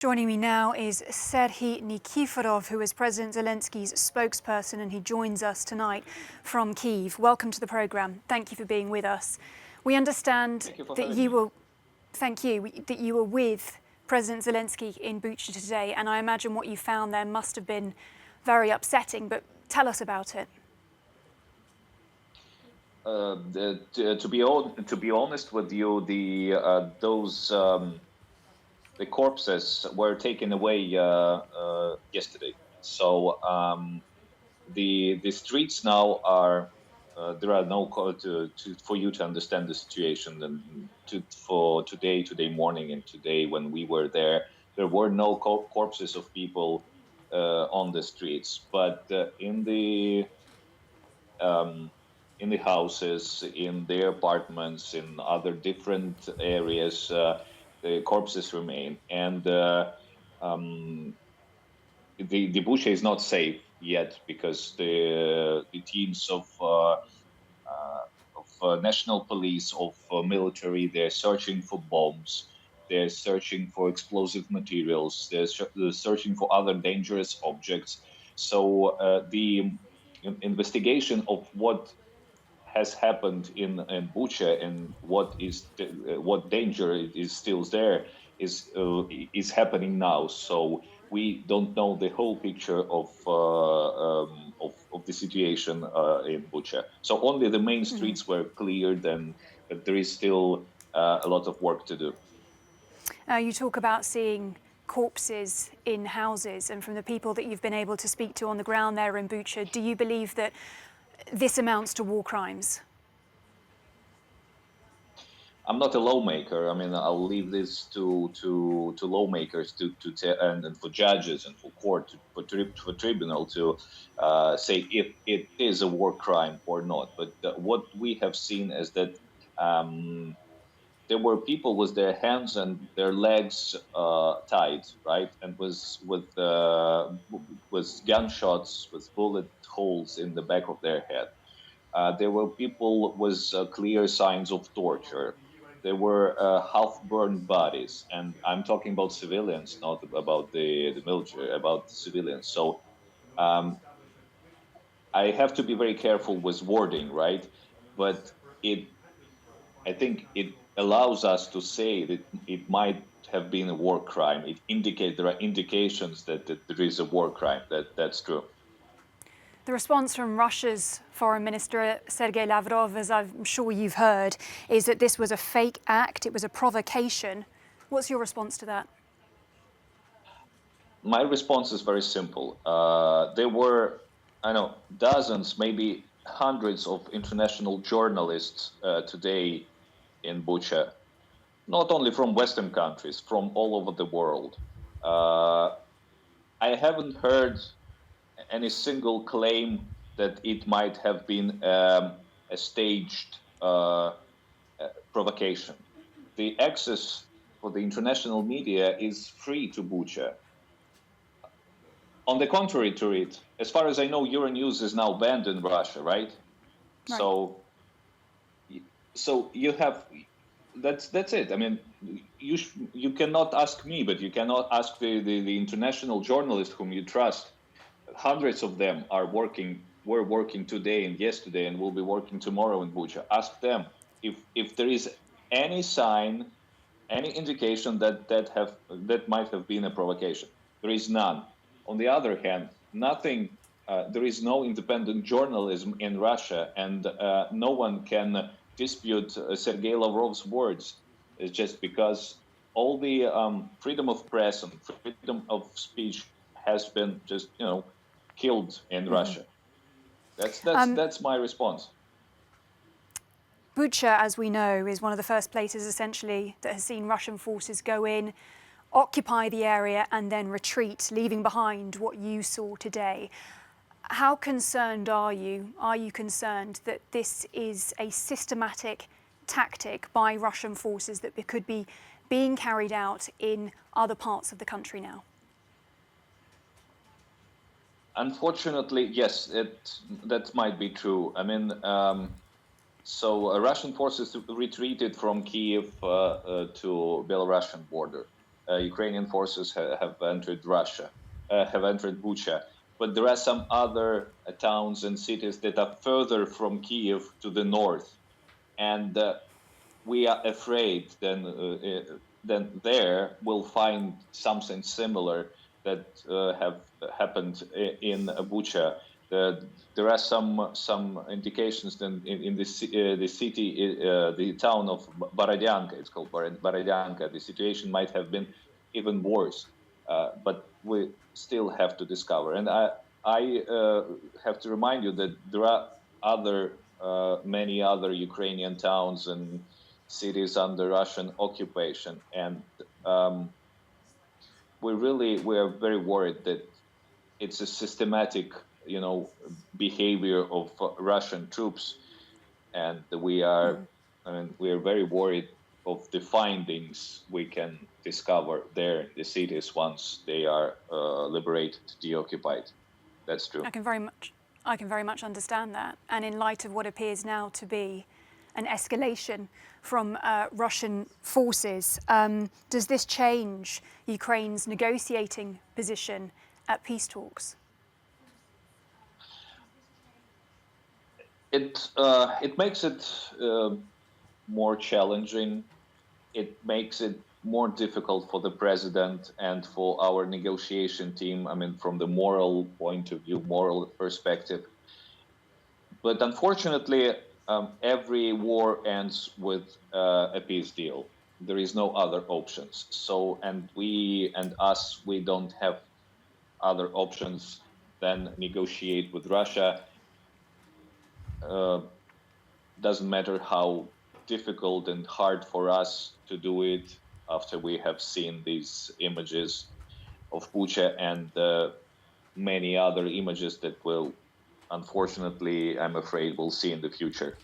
Joining me now is Sergey Nikiforov, who is President Zelensky's spokesperson, and he joins us tonight from Kyiv. Welcome to the programme. Thank you for being with us. We understand that you were with President Zelensky in Bucha today, and I imagine what you found there must have been very upsetting, but tell us about it. To be honest with you, the corpses were taken away yesterday. So the streets now are there are no for you to understand the situation. And for today morning and today when we were there were no corpses of people on the streets, but in the houses, in their apartments, in other different areas, the corpses remain. And the Bucha is not safe yet because the teams of national police, of military, they're searching for bombs, they're searching for explosive materials, they're searching for other dangerous objects. So the investigation of what has happened in Bucha and what danger is still there is happening now. So we don't know the whole picture of the situation in Bucha. So only the main streets were cleared, and there is still a lot of work to do. You talk about seeing corpses in houses, and from the people that you've been able to speak to on the ground there in Bucha, do you believe that this amounts to war crimes? I'm not a lawmaker. I mean, I'll leave this to lawmakers and for judges and for court, for tribunal to say if it is a war crime or not. But what we have seen is that there were people with their hands and their legs tied, right, and with gunshots, with bullet holes in the back of their head. There were people with clear signs of torture. There were half-burned bodies, and I'm talking about civilians, not about the military, about civilians. So I have to be very careful with wording, right? But I think it allows us to say that it might have been a war crime. There are indications that there is a war crime. That's true. The response from Russia's Foreign Minister Sergey Lavrov, as I'm sure you've heard, is that this was a fake act, it was a provocation. What's your response to that? My response is very simple. There were, dozens, maybe hundreds of international journalists today in Bucha, not only from Western countries, from all over the world. I haven't heard any single claim that it might have been a staged provocation. The access for the international media is free to Bucha. On the contrary to it, as far as I know, Euronews is now banned in Russia, right? So you have, that's it. I mean, you cannot ask me, but you cannot ask the international journalists whom you trust. Hundreds of them were working today and yesterday and will be working tomorrow in Bucha. Ask them if there is any sign, any indication that might have been a provocation. There is none. On the other hand, nothing. There is no independent journalism in Russia, and no one can dispute Sergey Lavrov's words. It's just because all the freedom of press and freedom of speech has been just killed in Russia. That's my response. Bucha, as we know, is one of the first places essentially that has seen Russian forces go in, occupy the area and then retreat, leaving behind what you saw today. How concerned are you? Are you concerned that this is a systematic tactic by Russian forces that could be being carried out in other parts of the country now? Unfortunately, yes, that might be true. I mean, Russian forces retreated from Kyiv to Belarusian border. Ukrainian forces have entered Russia, have entered Bucha. But there are some other towns and cities that are further from Kyiv to the north. And we are afraid then there we'll find something similar that have happened in Bucha. There are some indications that in the city, the town of Borodyanka, it's called Borodyanka, the situation might have been even worse. But we still have to discover. And I have to remind you that there are many other Ukrainian towns and cities under Russian occupation, and we are very worried that it's a systematic, behavior of Russian troops, and we are very worried of the findings we can discover there in the cities once they are liberated, deoccupied. That's true. I can very much understand that. And in light of what appears now to be an escalation from Russian forces, does this change Ukraine's negotiating position at peace talks? It makes it more challenging. It makes it more difficult for the president and for our negotiation team. I mean, from the moral point of view, moral perspective. But unfortunately, every war ends with a peace deal. There is no other options. So, we don't have other options than negotiate with Russia. Doesn't matter how difficult and hard for us to do it after we have seen these images of Bucha and many other images that will, unfortunately, I'm afraid, we'll see in the future.